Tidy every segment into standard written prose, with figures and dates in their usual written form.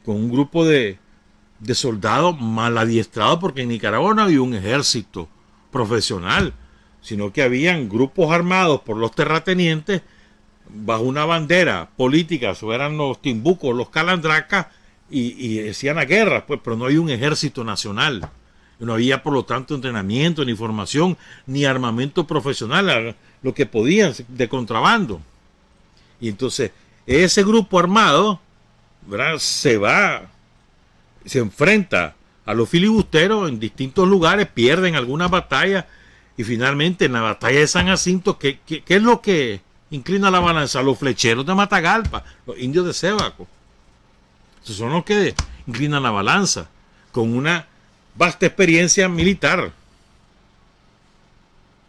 con un grupo de soldados mal adiestrados, porque en Nicaragua no había un ejército profesional, sino que habían grupos armados por los terratenientes bajo una bandera política, eso eran los timbucos, los calandracas, y hacían la guerra, pues, pero no había un ejército nacional. No había, por lo tanto, entrenamiento, ni formación, ni armamento profesional, lo que podían de contrabando. Y entonces, ese grupo armado, ¿verdad?, se enfrenta a los filibusteros en distintos lugares, pierden algunas batallas, y finalmente en la batalla de San Jacinto, ¿qué es lo que inclina la balanza? Los flecheros de Matagalpa, los indios de Sébaco. Esos son los que inclinan la balanza, con una vasta experiencia militar,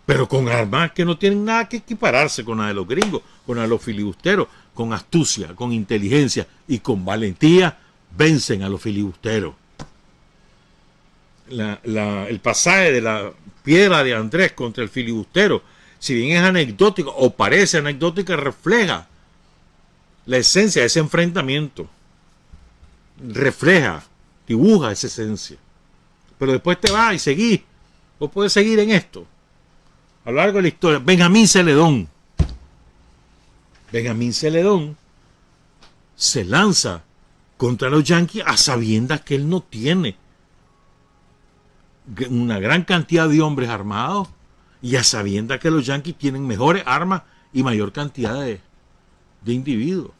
pero con armas que no tienen nada que equipararse con la de los gringos, con la de los filibusteros. Con astucia, con inteligencia y con valentía vencen a los filibusteros. El pasaje de la piedra de Andrés contra el filibustero, si bien es anecdótico o parece anecdótica, refleja la esencia de ese enfrentamiento, refleja, dibuja esa esencia. Pero después te vas y seguís, vos podés seguir en esto a lo largo de la historia. Benjamín Celedón se lanza contra los yanquis a sabiendas que él no tiene una gran cantidad de hombres armados, y a sabiendas que los yanquis tienen mejores armas y mayor cantidad de individuos.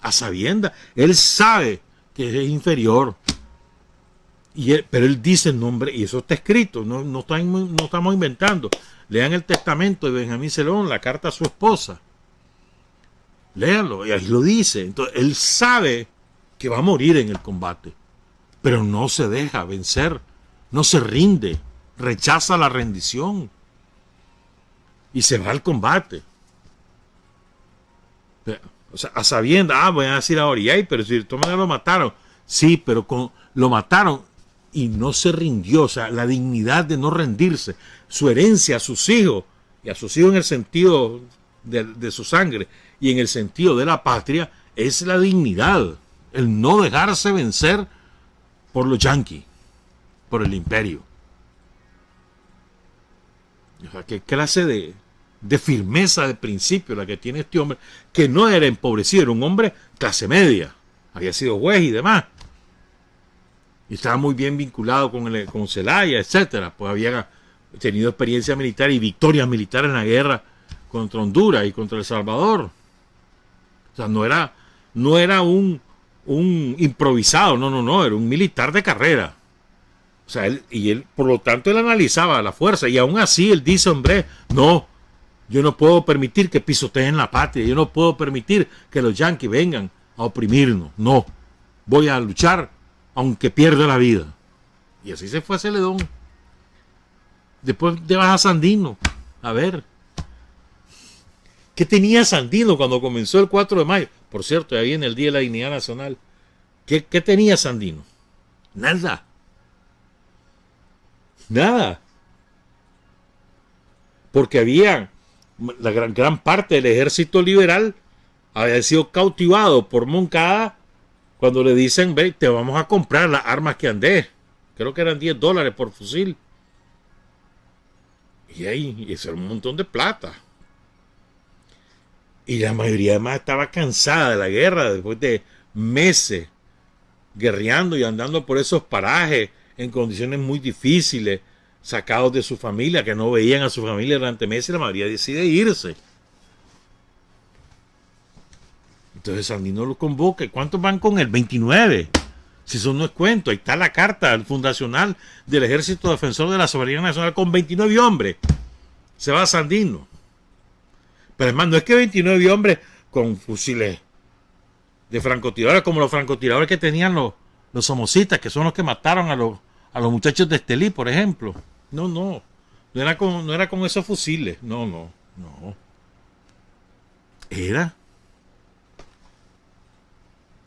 A sabiendas, él sabe que es inferior, pero él dice el nombre, y eso está escrito, no estamos inventando. Lean el testamento de Benjamín Celedón, la carta a su esposa. Léanlo, y ahí lo dice. Entonces, él sabe que va a morir en el combate, pero no se deja vencer, no se rinde, rechaza la rendición y se va al combate. O sea, a sabiendas, voy a decir ahora, pero si lo mataron, sí, pero lo mataron y no se rindió. O sea, la dignidad de no rendirse, su herencia a sus hijos, y a sus hijos en el sentido de su sangre, y en el sentido de la patria, es la dignidad, el no dejarse vencer por los yanquis, por el imperio. O sea, qué clase de firmeza de principio la que tiene este hombre, que no era empobrecido, era un hombre clase media, había sido juez y demás, y estaba muy bien vinculado con Zelaya, etcétera, pues había tenido experiencia militar y victorias militares en la guerra contra Honduras y contra El Salvador. O sea, no era un improvisado, no, era un militar de carrera. O sea, él, por lo tanto, él analizaba la fuerza, y aún así él dice, hombre, no, yo no puedo permitir que pisoteen la patria, yo no puedo permitir que los yanquis vengan a oprimirnos, no, voy a luchar aunque pierda la vida. Y así se fue a Celedón. Después te vas a Sandino, a ver. ¿Qué tenía Sandino cuando comenzó el 4 de mayo? Por cierto, ahí en el Día de la Dignidad Nacional. ¿Qué tenía Sandino? Nada. Nada. Porque había la gran parte del ejército liberal había sido cautivado por Moncada cuando le dicen, ve, te vamos a comprar las armas que andés. Creo que eran $10 por fusil. Y eso era un montón de plata. Y la mayoría además estaba cansada de la guerra, después de meses guerreando y andando por esos parajes en condiciones muy difíciles, sacados de su familia, que no veían a su familia durante meses, y la mayoría decide irse. Entonces Sandino lo convoca. ¿Cuántos van con él? 29. Si eso no es cuento, ahí está la carta fundacional del Ejército Defensor de la Soberanía Nacional con 29 hombres. Se va a Sandino. Pero además no es que 29 hombres con fusiles de francotiradores como los francotiradores que tenían los somocitas, que son los que mataron a los muchachos de Estelí, por ejemplo. No era con esos fusiles. No. Era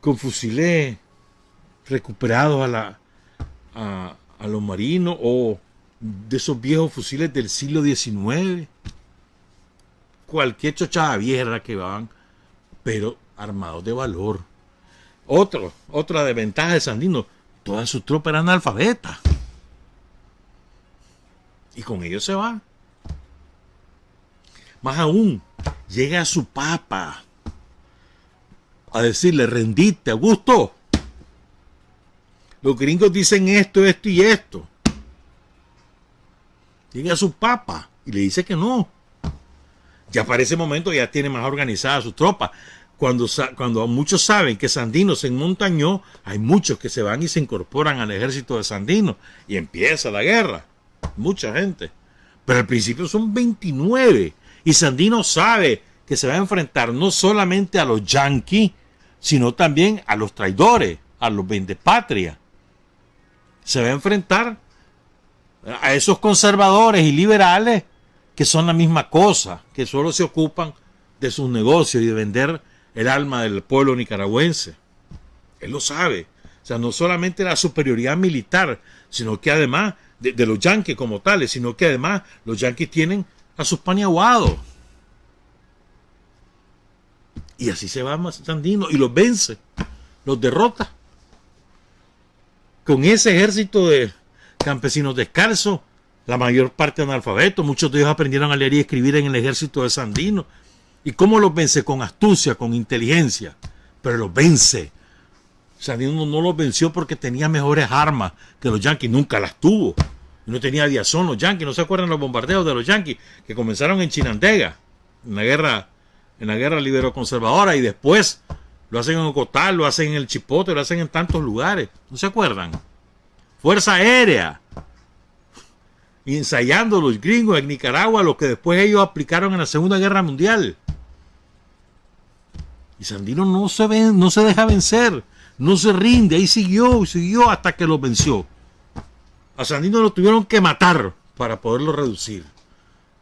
con fusiles recuperados a los marinos, o de esos viejos fusiles del siglo XIX. Cualquier chochada vieja que van, pero armados de valor. Otra desventaja de Sandino, todas sus tropas eran analfabetas. Y con ellos se va. Más aún, llega su papa a decirle, rendiste, Augusto. Los gringos dicen esto, esto y esto. Llega su papa y le dice que no. Ya para ese momento ya tiene más organizada su tropa. Cuando muchos saben que Sandino se enmontañó, hay muchos que se van y se incorporan al ejército de Sandino y empieza la guerra. Mucha gente. Pero al principio son 29 y Sandino sabe que se va a enfrentar no solamente a los yanquis, sino también a los traidores, a los vendepatria. Se va a enfrentar a esos conservadores y liberales que son la misma cosa, que solo se ocupan de sus negocios y de vender el alma del pueblo nicaragüense. Él lo sabe. O sea, no solamente la superioridad militar, sino que además de los yanquis como tales, sino que además los yanquis tienen a sus paniaguados. Y así se va Sandino y los vence, los derrota. Con ese ejército de campesinos descalzos, la mayor parte analfabetos, muchos de ellos aprendieron a leer y escribir en el ejército de Sandino. ¿Y cómo los vence? Con astucia, con inteligencia, pero los vence. Sandino no los venció porque tenía mejores armas que los yanquis, nunca las tuvo. No tenía aviación los yanquis, ¿no se acuerdan los bombardeos de los yanquis que comenzaron en Chinandega, en la guerra libero-conservadora, y después lo hacen en Ocotal, lo hacen en el Chipote, lo hacen en tantos lugares? ¿No se acuerdan? Fuerza aérea. Y ensayando los gringos en Nicaragua lo que después ellos aplicaron en la Segunda Guerra Mundial. Y Sandino no se deja vencer, no se rinde, ahí siguió hasta que los venció. A Sandino lo tuvieron que matar para poderlo reducir.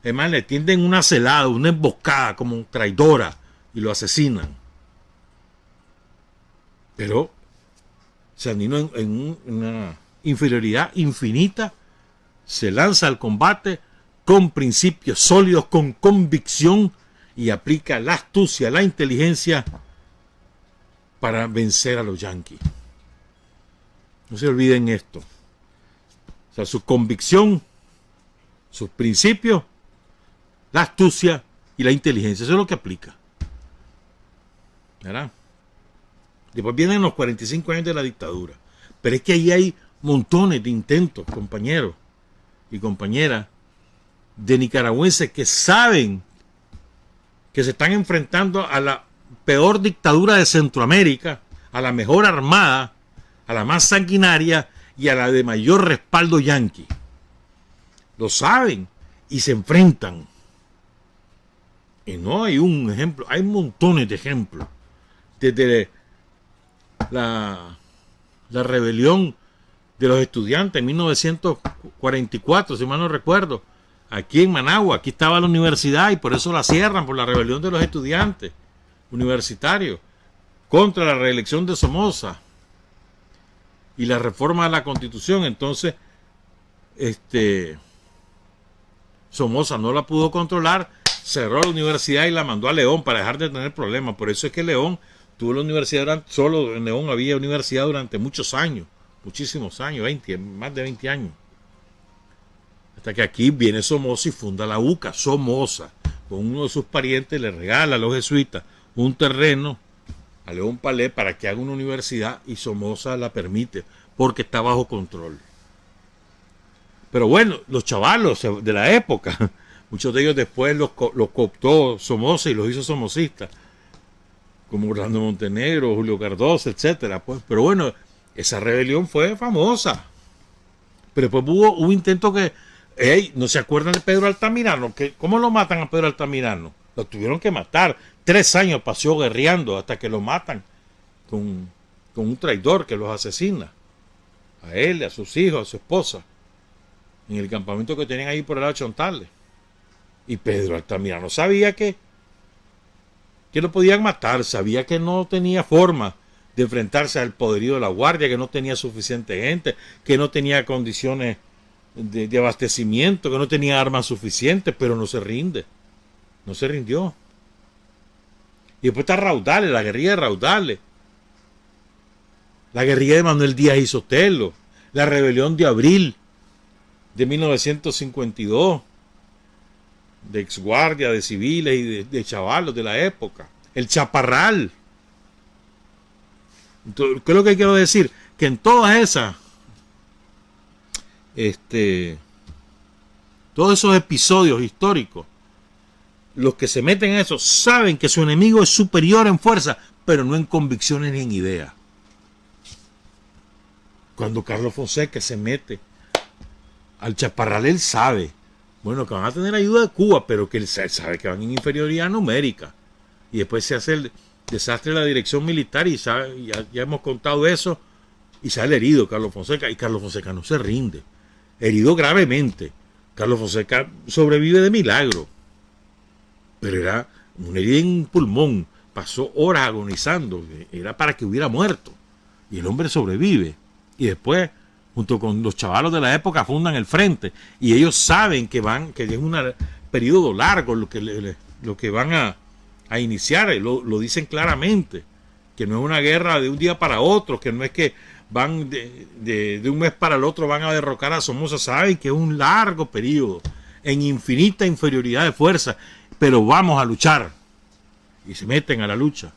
Además, le tienden una celada, una emboscada como traidora y lo asesinan. Pero Sandino en una inferioridad infinita se lanza al combate con principios sólidos, con convicción, y aplica la astucia, la inteligencia para vencer a los yanquis. No se olviden esto. O sea, su convicción, sus principios, la astucia y la inteligencia, eso es lo que aplica. ¿Verdad? Después vienen los 45 años de la dictadura. Pero es que ahí hay montones de intentos, compañeros y compañeras, de nicaragüenses que saben que se están enfrentando a la peor dictadura de Centroamérica, a la mejor armada, a la más sanguinaria y a la de mayor respaldo yanqui. Lo saben y se enfrentan. Y no hay un ejemplo, hay montones de ejemplos. Desde la rebelión de los estudiantes en 1944, si mal no recuerdo, aquí en Managua, aquí estaba la universidad y por eso la cierran, por la rebelión de los estudiantes universitarios contra la reelección de Somoza y la reforma de la Constitución. Entonces, Somoza no la pudo controlar, cerró la universidad y la mandó a León para dejar de tener problemas. Por eso es que León tuvo la universidad, solo en León había universidad durante muchos años, muchísimos años, más de 20 años. Hasta que aquí viene Somoza y funda la UCA. Somoza, con uno de sus parientes, le regala a los jesuitas un terreno a León Palé para que haga una universidad, y Somoza la permite porque está bajo control. Pero bueno, los chavalos de la época, muchos de ellos después los cooptó Somoza y los hizo somocistas, como Orlando Montenegro, Julio Cardoso, etcétera. Pues. Pero bueno, esa rebelión fue famosa. Pero después hubo intento que... ¿no se acuerdan de Pedro Altamirano? ¿Cómo lo matan a Pedro Altamirano? Lo tuvieron que matar. 3 años pasó guerreando hasta que lo matan con un traidor que los asesina. A él, a sus hijos, a su esposa. En el campamento que tenían ahí por el lado de Chontales. Y Pedro Altamirano sabía que lo podían matar. Sabía que no tenía forma de enfrentarse al poderío de la guardia, que no tenía suficiente gente, que no tenía condiciones de abastecimiento, que no tenía armas suficientes, pero no se rinde. No se rindió. Y después está Raudales, la guerrilla de Raudales. la guerrilla de Manuel Díaz y Sotelo, la rebelión de abril de 1952, de exguardia, de civiles y de chavalos de la época, el Chaparral. Entonces, ¿qué es lo que quiero decir? Que en todas esas, todos esos episodios históricos, los que se meten en eso saben que su enemigo es superior en fuerza, pero no en convicciones ni en ideas. Cuando Carlos Fonseca se mete al Chaparral, él sabe, bueno, que van a tener ayuda de Cuba, pero que él sabe que van en inferioridad numérica. Y después se hace el desastre de la dirección militar y sabe, ya hemos contado eso, y sale herido Carlos Fonseca, y Carlos Fonseca no se rinde, herido gravemente. Carlos Fonseca sobrevive de milagro, pero era una herida en un pulmón, pasó horas agonizando, era para que hubiera muerto, y el hombre sobrevive, y después, junto con los chavalos de la época, fundan el frente, y ellos saben que es un periodo largo lo que van a iniciar, lo dicen claramente, que no es una guerra de un día para otro, que no es que van de un mes para el otro van a derrocar a Somoza, saben que es un largo periodo, en infinita inferioridad de fuerza, pero vamos a luchar, y se meten a la lucha,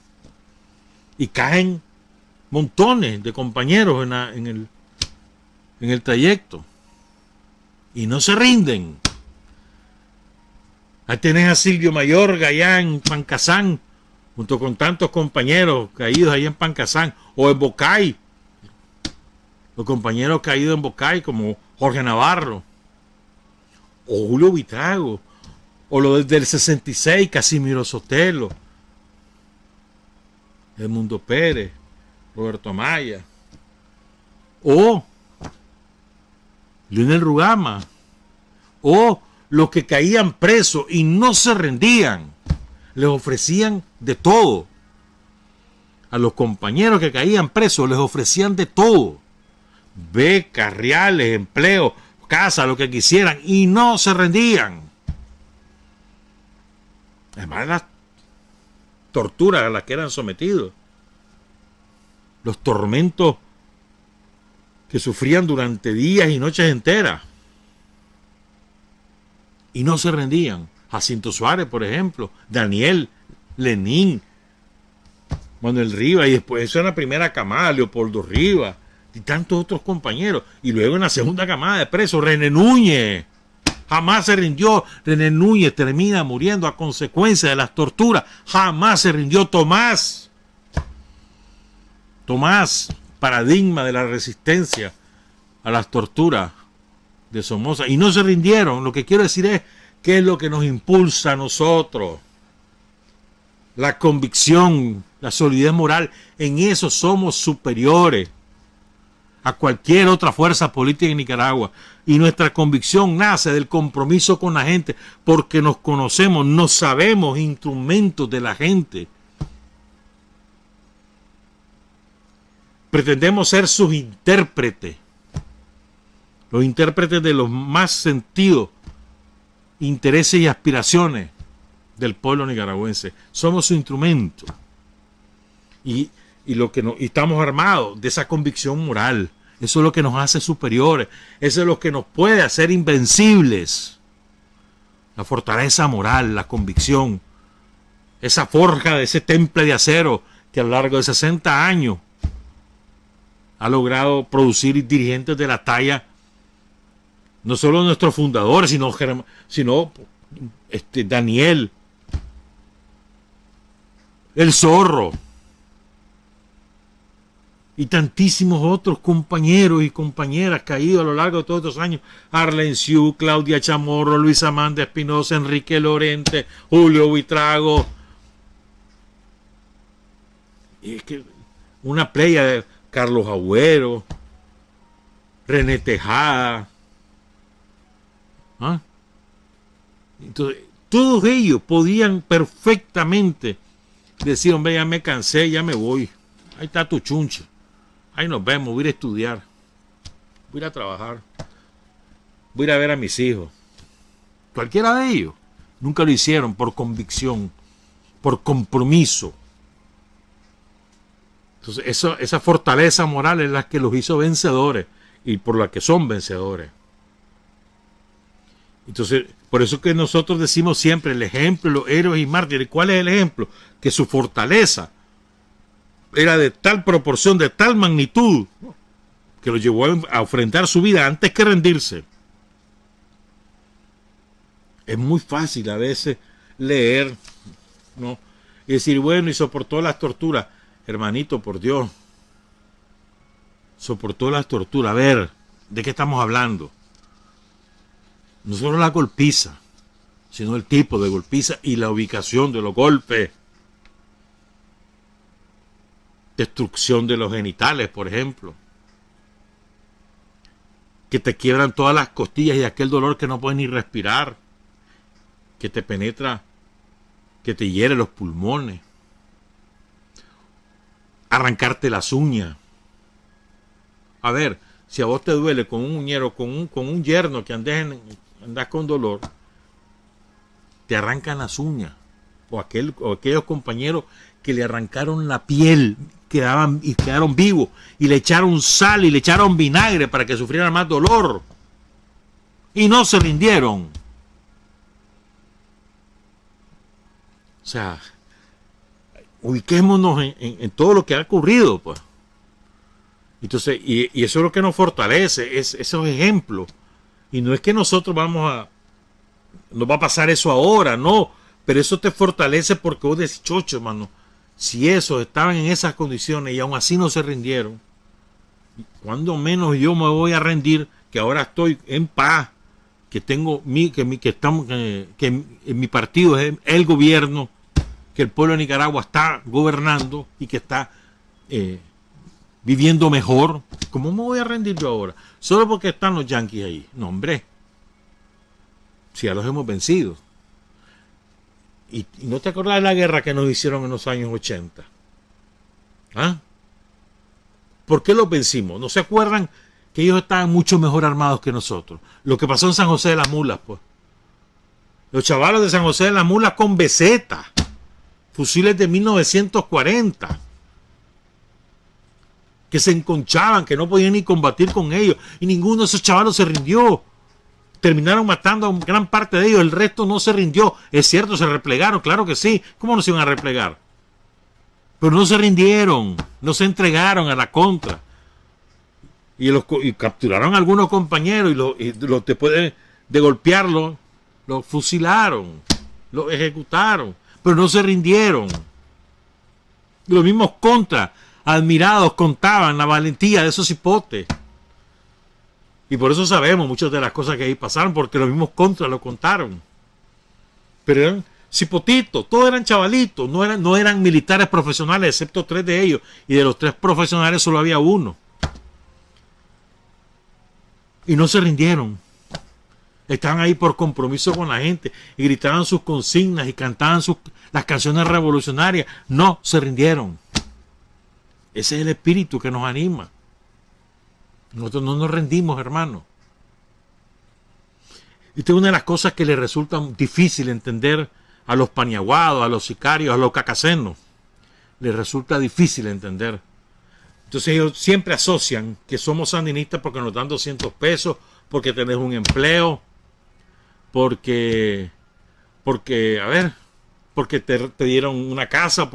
y caen montones de compañeros en el trayecto, y no se rinden. Ahí tenés a Silvio Mayorga allá en Pancasán, junto con tantos compañeros caídos ahí en Pancasán, o en Bocay, los compañeros caídos en Bocay, como Jorge Navarro, o Julio Buitrago, o los del 66, Casimiro Sotelo, Edmundo Pérez, Roberto Amaya, o Leonel Rugama, o los que caían presos y no se rendían, les ofrecían de todo. A los compañeros que caían presos les ofrecían de todo, becas, reales, empleo, casa, lo que quisieran, y no se rendían. Además, las torturas a las que eran sometidos, los tormentos que sufrían durante días y noches enteras, y no se rendían. Jacinto Suárez, por ejemplo, Daniel, Lenín, Manuel Rivas, y después eso en la primera camada, Leopoldo Rivas, y tantos otros compañeros. Y luego en la segunda camada de presos, René Núñez, jamás se rindió. René Núñez termina muriendo a consecuencia de las torturas. Jamás se rindió. Tomás, paradigma de la resistencia a las torturas de Somoza, y no se rindieron. Lo que quiero decir es, ¿qué es lo que nos impulsa a nosotros? La convicción, la solidez moral. En eso somos superiores a cualquier otra fuerza política en Nicaragua, y nuestra convicción nace del compromiso con la gente, porque nos conocemos, nos sabemos instrumentos de la gente. Pretendemos ser sus intérpretes, los intérpretes de los más sentidos, intereses y aspiraciones del pueblo nicaragüense. Somos su instrumento, y estamos armados de esa convicción moral. Eso es lo que nos hace superiores, eso es lo que nos puede hacer invencibles. La fortaleza moral, la convicción, esa forja de ese temple de acero que a lo largo de 60 años ha logrado producir dirigentes de la talla, no solo nuestros fundadores, sino Daniel, el Zorro, y tantísimos otros compañeros y compañeras caídos a lo largo de todos estos años. Arlen Siu, Claudia Chamorro, Luis Amanda Espinosa, Enrique Lorente, Julio Buitrago. Y es que una playa de Carlos Agüero, René Tejada. ¿Ah? Entonces, todos ellos podían perfectamente decir, hombre, ya me cansé, ya me voy. Ahí está tu chunche. Ahí nos vemos, voy a ir a estudiar, voy a ir a trabajar, voy a ir a ver a mis hijos. Cualquiera de ellos. Nunca lo hicieron por convicción, por compromiso. Entonces, esa fortaleza moral es la que los hizo vencedores y por la que son vencedores. Entonces, por eso que nosotros decimos siempre el ejemplo de los héroes y mártires. ¿Cuál es el ejemplo? Que su fortaleza era de tal proporción, de tal magnitud, que lo llevó a enfrentar su vida antes que rendirse. Es muy fácil a veces leer, ¿no? Y decir, bueno, y soportó las torturas. Hermanito, por Dios, soportó las torturas. A ver, ¿de qué estamos hablando? No solo la golpiza, sino el tipo de golpiza y la ubicación de los golpes. Destrucción de los genitales, por ejemplo. Que te quiebran todas las costillas y aquel dolor que no puedes ni respirar. Que te penetra, que te hiere los pulmones. Arrancarte las uñas. A ver, si a vos te duele con un uñero, con un yerno que andas con dolor, te arrancan las uñas. O aquellos compañeros que le arrancaron la piel, quedaron vivos, y le echaron sal y le echaron vinagre para que sufrieran más dolor. Y no se rindieron. O sea, ubiquémonos en todo lo que ha ocurrido, pues. Entonces, y eso es lo que nos fortalece, esos ejemplos. Y no es que nosotros nos va a pasar eso ahora, no. Pero eso te fortalece porque vos decís, chocho, hermano, si esos estaban en esas condiciones y aún así no se rindieron, cuando menos yo me voy a rendir, que ahora estoy en paz, que tengo que en mi partido es el gobierno, que el pueblo de Nicaragua está gobernando y que está viviendo mejor. ¿Cómo me voy a rendir yo ahora? Solo porque están los yanquis ahí. No, hombre. Si ya los hemos vencido. ¿Y no te acordás de la guerra que nos hicieron en los años 80? ¿Ah? ¿Por qué los vencimos? ¿No se acuerdan que ellos estaban mucho mejor armados que nosotros? Lo que pasó en San José de las Mulas, pues. Los chavalos de San José de las Mulas con besetas. Fusiles de 1940, que se enconchaban, que no podían ni combatir con ellos, y ninguno de esos chavalos se rindió. Terminaron matando a gran parte de ellos, el resto no se rindió. Es cierto, se replegaron, claro que sí. ¿Cómo no se iban a replegar? Pero no se rindieron, no se entregaron a la contra. Y capturaron a algunos compañeros y después de golpearlos, los fusilaron, los ejecutaron. Pero no se rindieron. Los mismos contras, admirados, contaban la valentía de esos hipotes. Y por eso sabemos muchas de las cosas que ahí pasaron, porque los mismos contras lo contaron. Pero eran cipotitos, todos eran chavalitos, no eran militares profesionales, excepto 3 de ellos. Y de los 3 profesionales solo había uno. Y no se rindieron. Estaban ahí por compromiso con la gente y gritaban sus consignas y cantaban las canciones revolucionarias. No se rindieron. Ese es el espíritu que nos anima. Nosotros no nos rendimos, hermano. Esta es una de las cosas que le resulta difícil entender a los paniaguados, a los sicarios, a los cacacenos. Les resulta difícil entender. Entonces ellos siempre asocian que somos sandinistas porque nos dan 200 pesos, porque tenés un empleo, porque te dieron una casa.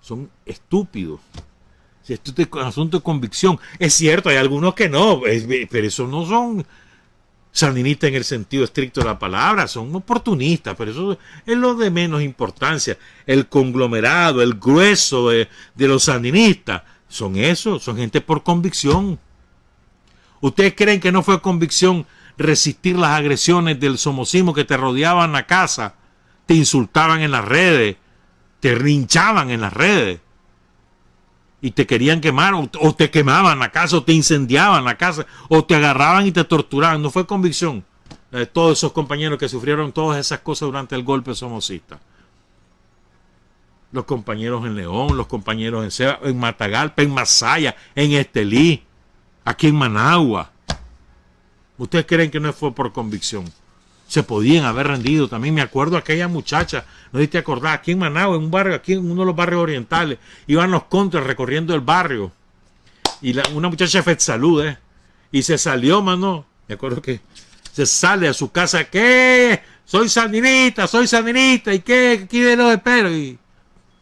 Son estúpidos. Si esto es un asunto de convicción. Es cierto, hay algunos que no, pero esos no son sandinistas en el sentido estricto de la palabra, son oportunistas, pero eso es lo de menos importancia. El conglomerado, el grueso de los sandinistas, son gente por convicción. ¿Ustedes creen que no fue convicción resistir las agresiones del somocismo que te rodeaban la casa, te insultaban en las redes, te linchaban en las redes y te querían quemar, o te quemaban la casa, o te incendiaban la casa, o te agarraban y te torturaban? No fue convicción de todos esos compañeros que sufrieron todas esas cosas durante el golpe somocista. Los compañeros en León, los compañeros en Ceiba, en Matagalpa, en Masaya, en Estelí, aquí en Managua. ¿Ustedes creen que no fue por convicción? se podían haber rendido. También me acuerdo aquella muchacha, no sé si te acordás, aquí en Managua, en un barrio, aquí en uno de los barrios orientales, iban los contras recorriendo el barrio. Y una muchacha de Salud, y se salió, mano. Me acuerdo que se sale a su casa, ¿qué? Soy sandinista, ¿y qué? ¿Qué de lo espero? Y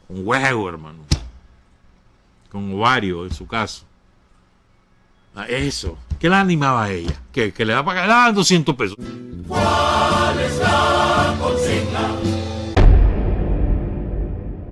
un huevo, hermano. Con ovario, en su caso. Eso. ¿Qué la animaba a ella? Que le va a pagar 200 pesos.